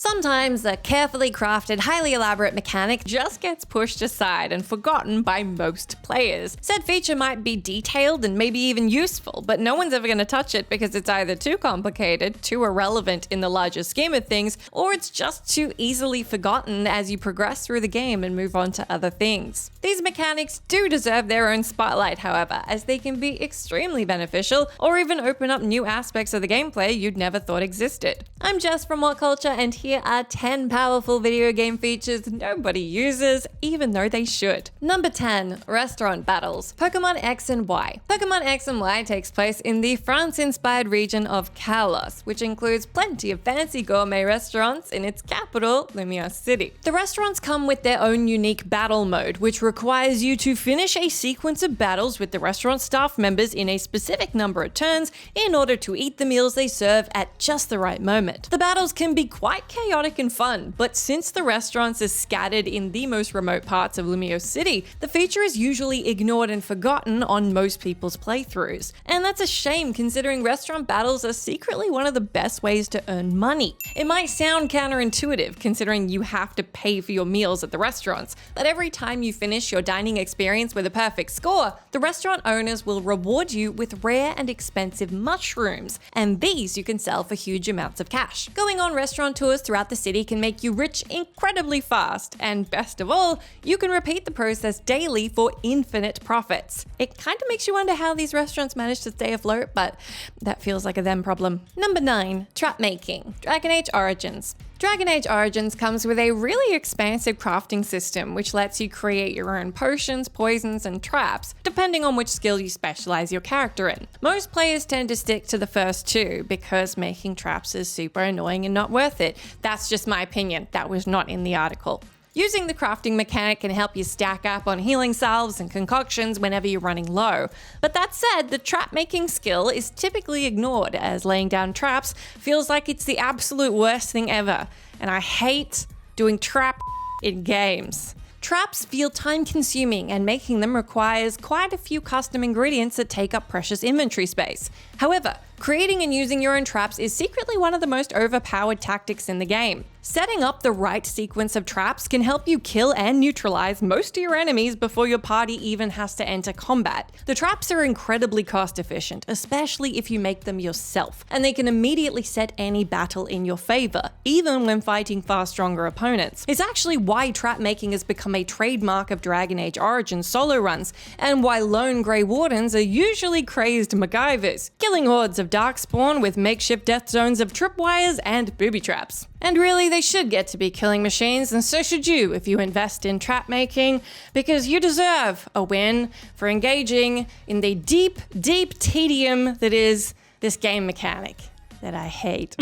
Sometimes a carefully crafted, highly elaborate mechanic just gets pushed aside and forgotten by most players. Said feature might be detailed and maybe even useful, but no one's ever going to touch it because it's either too complicated, too irrelevant in the larger scheme of things, or it's just too easily forgotten as you progress through the game and move on to other things. These mechanics do deserve their own spotlight, however, as they can be extremely beneficial or even open up new aspects of the gameplay you'd never thought existed. I'm Jess from WhatCulture, and here are 10 powerful video game features nobody uses, even though they should. Number 10. Restaurant battles. Pokemon X and Y. Pokemon X and Y takes place in the France-inspired region of Kalos, which includes plenty of fancy gourmet restaurants in its capital, Lumiere City. The restaurants come with their own unique battle mode, which requires you to finish a sequence of battles with the restaurant staff members in a specific number of turns in order to eat the meals they serve at just the right moment. The battles can be quite chaotic and fun, but since the restaurants are scattered in the most remote parts of Lumiere City, the feature is usually ignored and forgotten on most people's playthroughs. And that's a shame, considering restaurant battles are secretly one of the best ways to earn money. It might sound counterintuitive, considering you have to pay for your meals at the restaurants, but every time you finish your dining experience with a perfect score, the restaurant owners will reward you with rare and expensive mushrooms, and these you can sell for huge amounts of cash. Going on restaurant tours throughout the city can make you rich incredibly fast, and best of all, you can repeat the process daily for infinite profits. It kind of makes you wonder how these restaurants manage to stay afloat, but that feels like a them problem. Number 9. Trap making. Dragon Age Origins. Dragon Age Origins comes with a really expansive crafting system which lets you create your own potions, poisons, and traps, depending on which skill you specialize your character in. Most players tend to stick to the first two because making traps is super annoying and not worth it. That's just my opinion. That was not in the article. Using the crafting mechanic can help you stack up on healing salves and concoctions whenever you're running low. But that said, the trap making skill is typically ignored, as laying down traps feels like it's the absolute worst thing ever. And I hate doing trap in games. Traps feel time-consuming, and making them requires quite a few custom ingredients that take up precious inventory space. However, creating and using your own traps is secretly one of the most overpowered tactics in the game. Setting up the right sequence of traps can help you kill and neutralize most of your enemies before your party even has to enter combat. The traps are incredibly cost efficient, especially if you make them yourself, and they can immediately set any battle in your favor, even when fighting far stronger opponents. It's actually why trap making has become a trademark of Dragon Age Origins solo runs, and why lone Grey Wardens are usually crazed MacGyvers, killing hordes of Darkspawn with makeshift death zones of tripwires and booby traps. And really, they should get to be killing machines, and so should you if you invest in trap making, because you deserve a win for engaging in the deep, deep tedium that is this game mechanic that I hate.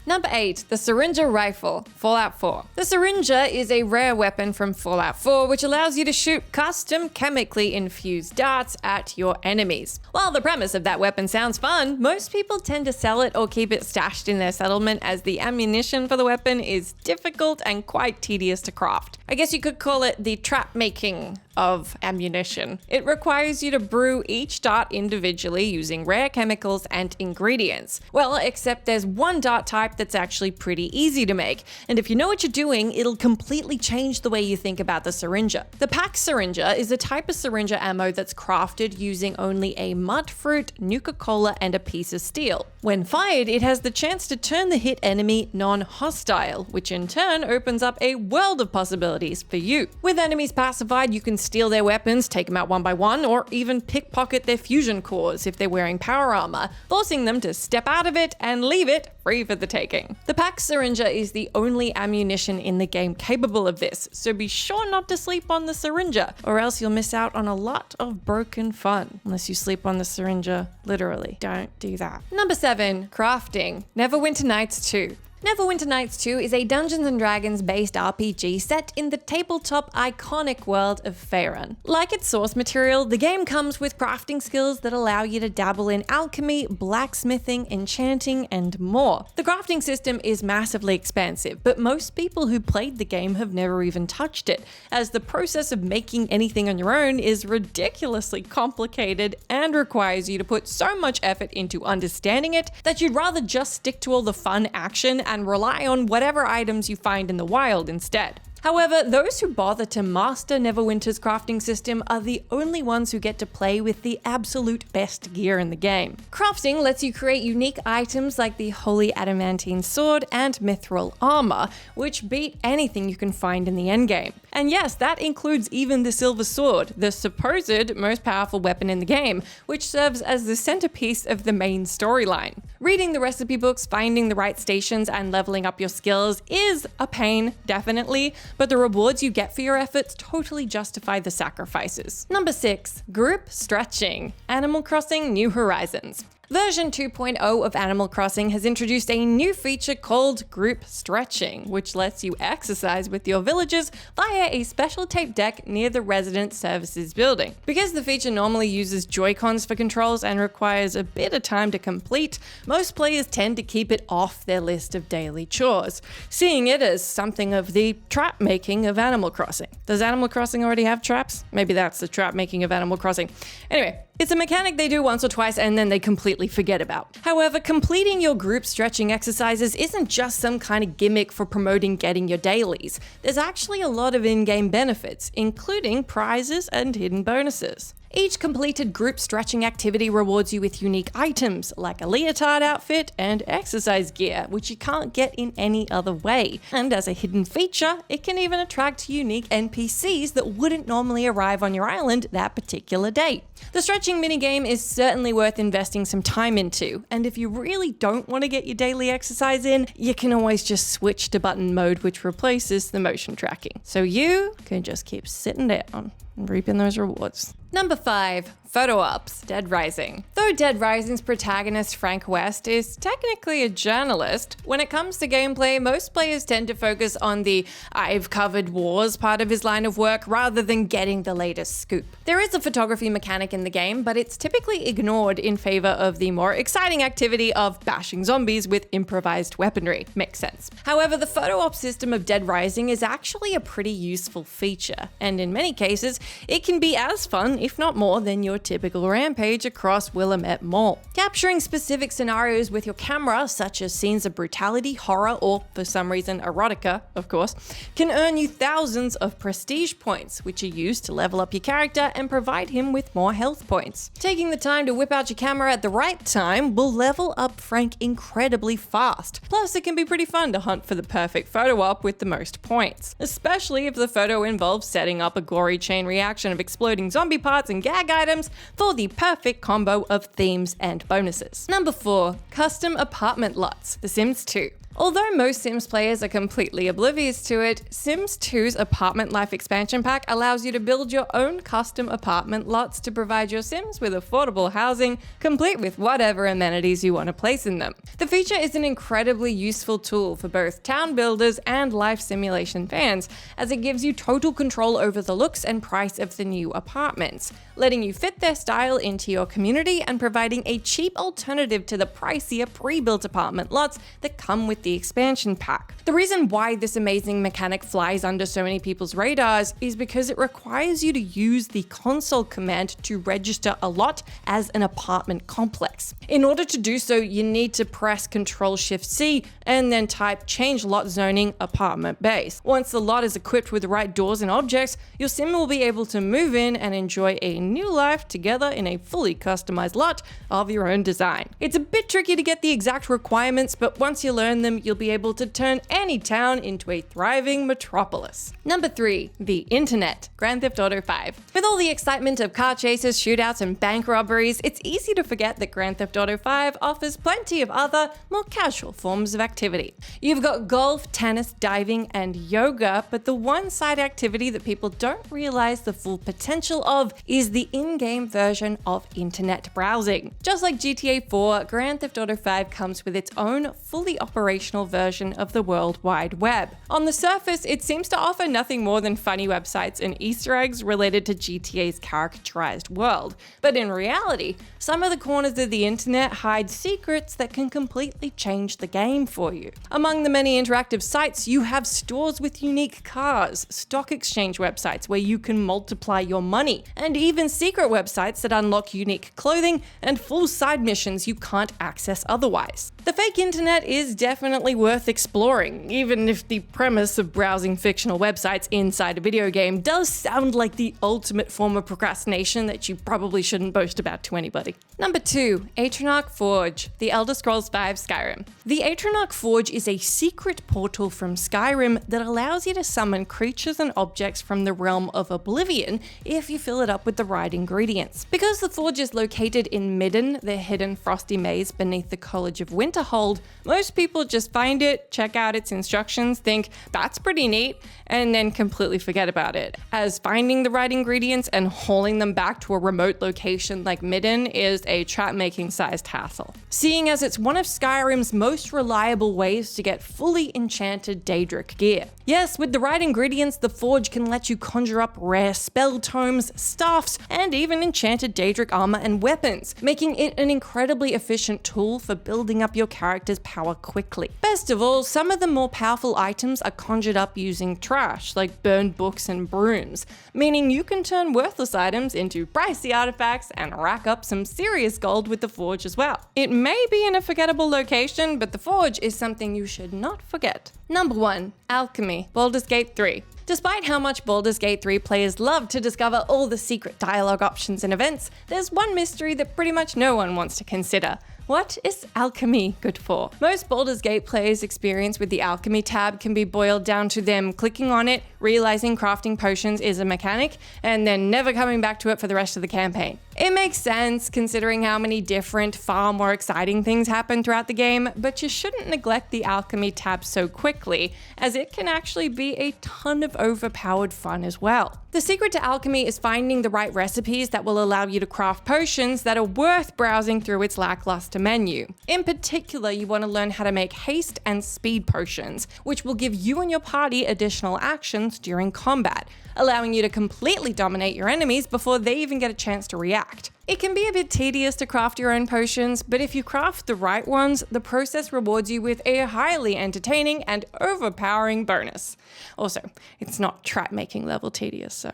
Number 8. The Syrker Rifle, Fallout 4. The Syrker is a rare weapon from Fallout 4 which allows you to shoot custom chemically infused darts at your enemies. While the premise of that weapon sounds fun, most people tend to sell it or keep it stashed in their settlement, as the ammunition for the weapon is difficult and quite tedious to craft. I guess you could call it the trap making of ammunition. It requires you to brew each dart individually using rare chemicals and ingredients. Well, except there's one dart type that's actually pretty easy to make, and if you know what you're doing, it'll completely change the way you think about the Syrker. The pack Syrker is a type of Syrker ammo that's crafted using only a mud fruit, Nuka-Cola, and a piece of steel. When fired, it has the chance to turn the hit enemy non-hostile, which in turn opens up a world of possibilities for you. With enemies pacified, you can steal their weapons, take them out one by one, or even pickpocket their fusion cores if they're wearing power armor, forcing them to step out of it and leave it free for the taking. The pack Syrker is the only ammunition in the game capable of this, so be sure not to sleep on the Syrker, or else you'll miss out on a lot of broken fun. Unless you sleep on the Syrker, literally. Don't do that. Number 7. Crafting. Neverwinter Nights 2. Neverwinter Nights 2 is a Dungeons & Dragons based RPG set in the tabletop iconic world of Faerun. Like its source material, the game comes with crafting skills that allow you to dabble in alchemy, blacksmithing, enchanting, and more. The crafting system is massively expansive, but most people who played the game have never even touched it, as the process of making anything on your own is ridiculously complicated and requires you to put so much effort into understanding it that you'd rather just stick to all the fun action and rely on whatever items you find in the wild instead. However, those who bother to master Neverwinter's crafting system are the only ones who get to play with the absolute best gear in the game. Crafting lets you create unique items like the Holy Adamantine Sword and Mithril Armor, which beat anything you can find in the endgame. And yes, that includes even the Silver Sword, the supposed most powerful weapon in the game, which serves as the centerpiece of the main storyline. Reading the recipe books, finding the right stations, and leveling up your skills is a pain, definitely, but the rewards you get for your efforts totally justify the sacrifices. Number 6. Group Stretching. Animal Crossing New Horizons. Version 2.0 of Animal Crossing has introduced a new feature called Group Stretching, which lets you exercise with your villagers via a special tape deck near the Resident Services building. Because the feature normally uses Joy-Cons for controls and requires a bit of time to complete, most players tend to keep it off their list of daily chores, seeing it as something of the trap making of Animal Crossing. Does Animal Crossing already have traps? Maybe that's the trap making of Animal Crossing. Anyway, it's a mechanic they do once or twice and then they completely forget about. However, completing your group stretching exercises isn't just some kind of gimmick for promoting getting your dailies. There's actually a lot of in-game benefits, including prizes and hidden bonuses. Each completed group stretching activity rewards you with unique items, like a leotard outfit and exercise gear, which you can't get in any other way. And as a hidden feature, it can even attract unique NPCs that wouldn't normally arrive on your island that particular day. The stretching minigame is certainly worth investing some time into, and if you really don't want to get your daily exercise in, you can always just switch to button mode, which replaces the motion tracking. So you can just keep sitting down and reaping those rewards. Number 5. Photo ops, Dead Rising. Though Dead Rising's protagonist Frank West is technically a journalist, when it comes to gameplay, most players tend to focus on the "I've covered wars" part of his line of work rather than getting the latest scoop. There is a photography mechanic in the game, but it's typically ignored in favor of the more exciting activity of bashing zombies with improvised weaponry. Makes sense. However, the photo op system of Dead Rising is actually a pretty useful feature, and in many cases, it can be as fun, if not more, than your typical rampage across Willamette Mall. Capturing specific scenarios with your camera, such as scenes of brutality, horror, or for some reason erotica, of course, can earn you thousands of prestige points, which are used to level up your character and provide him with more health points. Taking the time to whip out your camera at the right time will level up Frank incredibly fast. Plus, it can be pretty fun to hunt for the perfect photo op with the most points, especially if the photo involves setting up a gory chain reaction of exploding zombie parts and gag items for the perfect combo of themes and bonuses. Number 4. Custom Apartment Lots, The Sims 2. Although most Sims players are completely oblivious to it, Sims 2's Apartment Life expansion pack allows you to build your own custom apartment lots to provide your Sims with affordable housing, complete with whatever amenities you want to place in them. The feature is an incredibly useful tool for both town builders and life simulation fans, as it gives you total control over the looks and price of the new apartments, letting you fit their style into your community and providing a cheap alternative to the pricier pre-built apartment lots that come with the expansion pack. The reason why this amazing mechanic flies under so many people's radars is because it requires you to use the console command to register a lot as an apartment complex. In order to do so, you need to press Ctrl-Shift-C and then type change lot zoning apartment base. Once the lot is equipped with the right doors and objects, your sim will be able to move in and enjoy a new life together in a fully customized lot of your own design. It's a bit tricky to get the exact requirements, but once you learn them, you'll be able to turn any town into a thriving metropolis. Number 3. The Internet, Grand Theft Auto 5. With all the excitement of car chases, shootouts, and bank robberies, it's easy to forget that Grand Theft Auto 5 offers plenty of other, more casual forms of activity. You've got golf, tennis, diving, and yoga, but the one side activity that people don't realize the full potential of is the in-game version of internet browsing. Just like GTA 4, Grand Theft Auto 5 comes with its own fully operational version of the World Wide Web. On the surface, it seems to offer nothing more than funny websites and Easter eggs related to GTA's characterized world. But in reality, some of the corners of the internet hide secrets that can completely change the game for you. Among the many interactive sites, you have stores with unique cars, stock exchange websites where you can multiply your money, and even secret websites that unlock unique clothing and full side missions you can't access otherwise. The fake internet is definitely worth exploring, even if the premise of browsing fictional websites inside a video game does sound like the ultimate form of procrastination that you probably shouldn't boast about to anybody. Number 2, Atronach Forge, The Elder Scrolls V Skyrim. The Atronach Forge is a secret portal from Skyrim that allows you to summon creatures and objects from the realm of Oblivion if you fill it up with the right ingredients. Because the forge is located in Midden, the hidden frosty maze beneath the College of Winterhold, most people just find it, check out its instructions, think, that's pretty neat, and then completely forget about it. As finding the right ingredients and hauling them back to a remote location like Midden is a trap-making sized hassle. Seeing as it's one of Skyrim's most reliable ways to get fully enchanted Daedric gear. Yes, with the right ingredients, the forge can let you conjure up rare spell tomes, staffs, and even enchanted Daedric armor and weapons, making it an incredibly efficient tool for building up your character's power quickly. Best of all, some of the more powerful items are conjured up using trash, like burned books and brooms, meaning you can turn worthless items into pricey artifacts and rack up some serious gold with the forge as well. It may be in a forgettable location, but the forge is something you should not forget. Number 1, Alchemy, Baldur's Gate 3. Despite how much Baldur's Gate 3 players love to discover all the secret dialogue options and events, there's one mystery that pretty much no one wants to consider. What is alchemy good for? Most Baldur's Gate players' experience with the alchemy tab can be boiled down to them clicking on it, realizing crafting potions is a mechanic, and then never coming back to it for the rest of the campaign. It makes sense considering how many different, far more exciting things happen throughout the game, but you shouldn't neglect the alchemy tab so quickly, as it can actually be a ton of overpowered fun as well. The secret to alchemy is finding the right recipes that will allow you to craft potions that are worth browsing through its lackluster menu. In particular, you want to learn how to make haste and speed potions, which will give you and your party additional actions during combat, allowing you to completely dominate your enemies before they even get a chance to react. It can be a bit tedious to craft your own potions, but if you craft the right ones, the process rewards you with a highly entertaining and overpowering bonus. Also, it's not trap-making level tedious, so